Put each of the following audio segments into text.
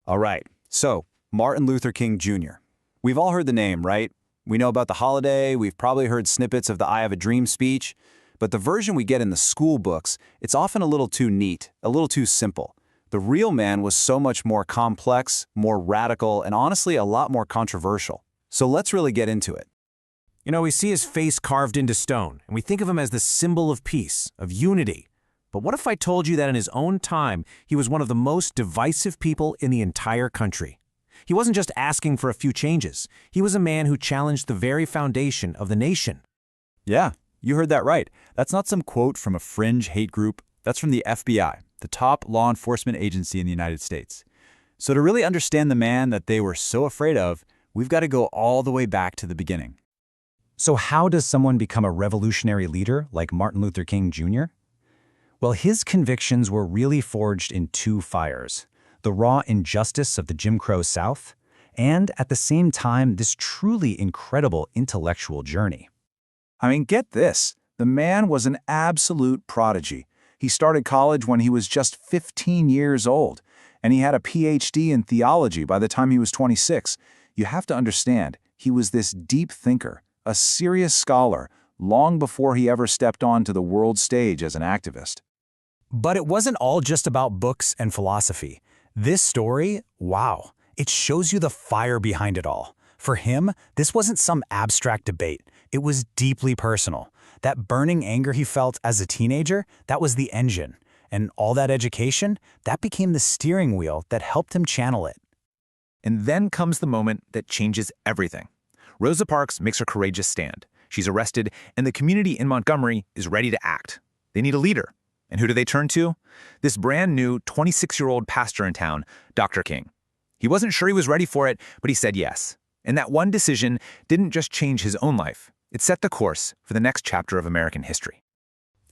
All right, so Martin Luther King Jr. We've all heard the name, right? We know about the holiday, we've probably heard snippets of the I Have a Dream speech, but the version we get in the school books, it's often a little too neat, a little too simple. The real man was so much more complex, more radical, and honestly a lot more controversial. So let's really get into it. You know, we see his face carved into stone, and we think of him as the symbol of peace, of unity. But what if I told you that in his own time, he was one of the most divisive people in the entire country? He wasn't just asking for a few changes. He was a man who challenged the very foundation of the nation. Yeah, you heard that right. That's not some quote from a fringe hate group. That's from the FBI, the top law enforcement agency in the United States. So to really understand the man that they were so afraid of, we've got to go all the way back to the beginning. So how does someone become a revolutionary leader like Martin Luther King Jr.? Well, his convictions were really forged in two fires: the raw injustice of the Jim Crow South, and at the same time, this truly incredible intellectual journey. I mean, get this. The man was an absolute prodigy. He started college when he was just 15 years old, and he had a PhD in theology by the time he was 26. You have to understand, he was this deep thinker, a serious scholar, long before he ever stepped onto the world stage as an activist. But it wasn't all just about books and philosophy. This story, wow, it shows you the fire behind it all. For him, this wasn't some abstract debate. It was deeply personal. That burning anger he felt as a teenager, that was the engine. And all that education, that became the steering wheel that helped him channel it. And then comes the moment that changes everything. Rosa Parks makes her courageous stand. She's arrested, and the community in Montgomery is ready to act. They need a leader. And who do they turn to? This brand new 26-year-old pastor in town, Dr. King. He wasn't sure he was ready for it, but he said yes. And that one decision didn't just change his own life. It set the course for the next chapter of American history.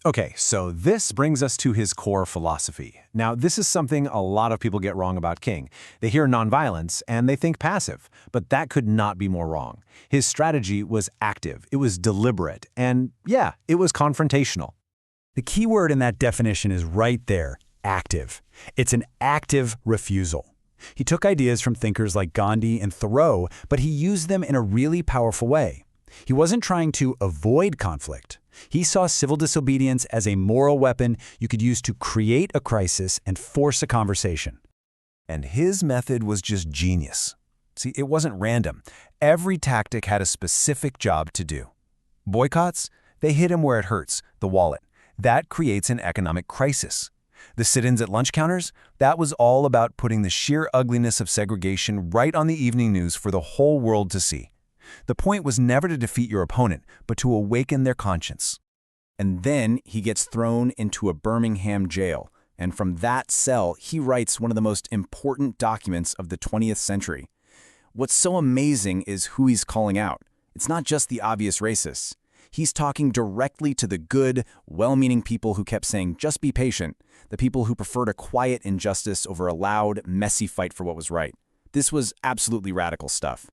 Okay, so this brings us to his core philosophy. Now, this is something a lot of people get wrong about King. They hear nonviolence and they think passive, but that could not be more wrong. His strategy was active, it was deliberate, and yeah, it was confrontational. The key word in that definition is right there, active. It's an active refusal. He took ideas from thinkers like Gandhi and Thoreau, but he used them in a really powerful way. He wasn't trying to avoid conflict. He saw civil disobedience as a moral weapon you could use to create a crisis and force a conversation. And his method was just genius. See, it wasn't random. Every tactic had a specific job to do. Boycotts, they hit him where it hurts, the wallet. That creates an economic crisis. The sit-ins at lunch counters, that was all about putting the sheer ugliness of segregation right on the evening news for the whole world to see. The point was never to defeat your opponent, but to awaken their conscience. And then he gets thrown into a Birmingham jail, and from that cell, he writes one of the most important documents of the 20th century. What's so amazing is who he's calling out. It's not just the obvious racists. He's talking directly to the good, well-meaning people who kept saying, just be patient, the people who preferred a quiet injustice over a loud, messy fight for what was right. This was absolutely radical stuff.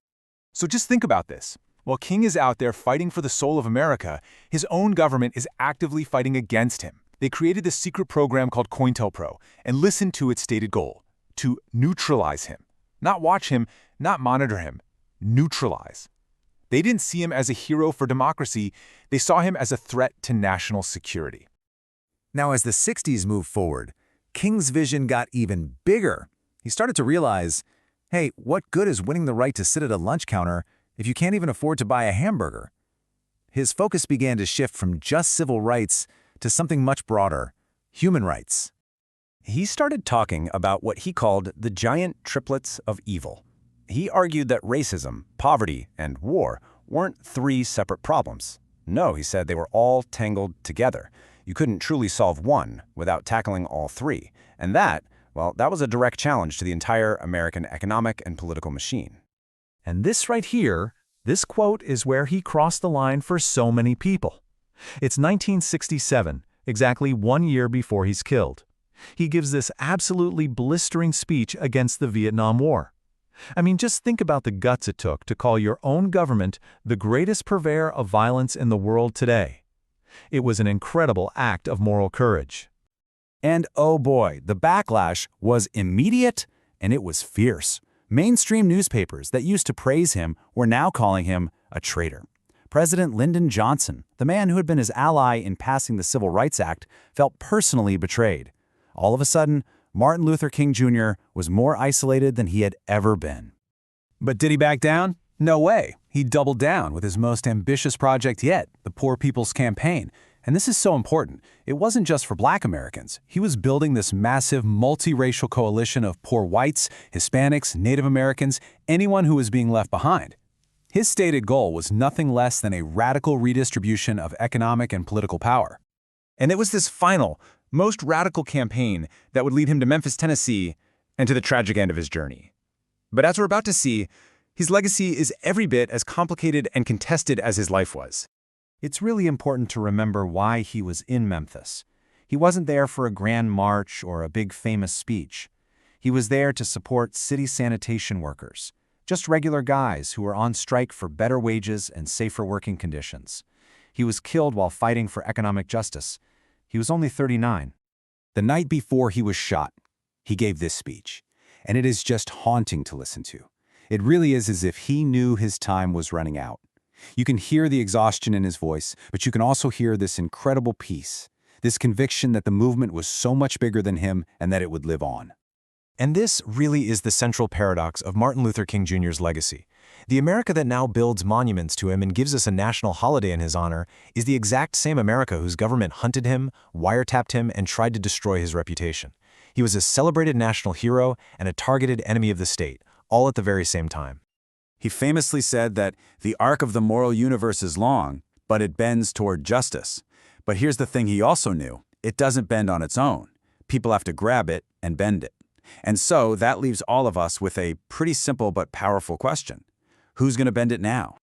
So just think about this. While King is out there fighting for the soul of America, his own government is actively fighting against him. They created this secret program called COINTELPRO and listened to its stated goal: to neutralize him. Not watch him, not monitor him, neutralize. They didn't see him as a hero for democracy, they saw him as a threat to national security. Now, as the 60s moved forward, King's vision got even bigger. He started to realize, hey, what good is winning the right to sit at a lunch counter if you can't even afford to buy a hamburger? His focus began to shift from just civil rights to something much broader: human rights. He started talking about what he called the giant triplets of evil. He argued that racism, poverty, and war weren't three separate problems. No, he said, they were all tangled together. You couldn't truly solve one without tackling all three. And that, well, that was a direct challenge to the entire American economic and political machine. And this right here, this quote is where he crossed the line for so many people. It's 1967, exactly 1 year before he's killed. He gives this absolutely blistering speech against the Vietnam War. I mean, just think about the guts it took to call your own government the greatest purveyor of violence in the world today. It was an incredible act of moral courage. And oh boy, the backlash was immediate and it was fierce. Mainstream newspapers that used to praise him were now calling him a traitor. President Lyndon Johnson, the man who had been his ally in passing the Civil Rights Act, felt personally betrayed. All of a sudden, Martin Luther King Jr. was more isolated than he had ever been. But did he back down? No way. He doubled down with his most ambitious project yet, the Poor People's Campaign. And this is so important. It wasn't just for Black Americans. He was building this massive multiracial coalition of poor whites, Hispanics, Native Americans, anyone who was being left behind. His stated goal was nothing less than a radical redistribution of economic and political power. And it was this final, most radical campaign that would lead him to Memphis, Tennessee, and to the tragic end of his journey. But as we're about to see, his legacy is every bit as complicated and contested as his life was. It's really important to remember why he was in Memphis. He wasn't there for a grand march or a big famous speech. He was there to support city sanitation workers, just regular guys who were on strike for better wages and safer working conditions. He was killed while fighting for economic justice. He was only 39. The night before he was shot, he gave this speech, and it is just haunting to listen to. It really is as if he knew his time was running out. You can hear the exhaustion in his voice, but you can also hear this incredible peace, this conviction that the movement was so much bigger than him and that it would live on. And this really is the central paradox of Martin Luther King Jr.'s legacy. The America that now builds monuments to him and gives us a national holiday in his honor is the exact same America whose government hunted him, wiretapped him, and tried to destroy his reputation. He was a celebrated national hero and a targeted enemy of the state, all at the very same time. He famously said that the arc of the moral universe is long, but it bends toward justice. But here's the thing he also knew. It doesn't bend on its own. People have to grab it and bend it. And so that leaves all of us with a pretty simple but powerful question. Who's going to bend it now?